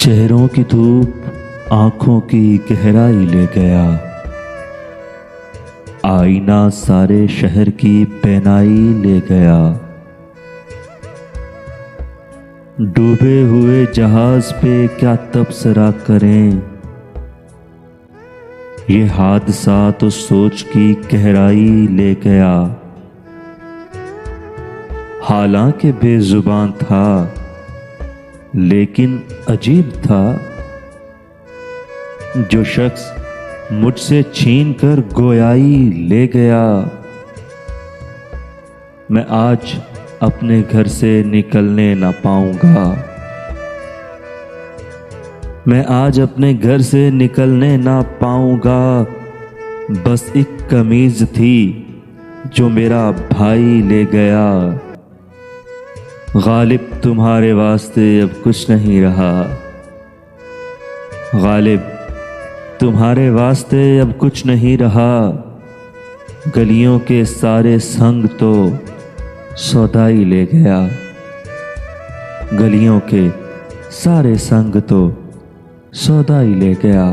चेहरों की धूप आंखों की गहराई ले गया। आईना सारे शहर की पेनाई ले गया। डूबे हुए जहाज पे क्या तबसरा करें, ये हादसा तो सोच की गहराई ले गया। हालांकि बेजुबान था लेकिन अजीब था, जो शख्स मुझसे छीन कर गोयाई ले गया। मैं आज अपने घर से निकलने ना पाऊंगा। मैं आज अपने घर से निकलने ना पाऊंगा। बस एक कमीज थी जो मेरा भाई ले गया। गालिब तुम्हारे वास्ते अब कुछ नहीं रहा। गालिब तुम्हारे वास्ते अब कुछ नहीं रहा। गलियों के सारे संग तो सौदाई ले गया। गलियों के सारे संग तो सौदाई ले गया।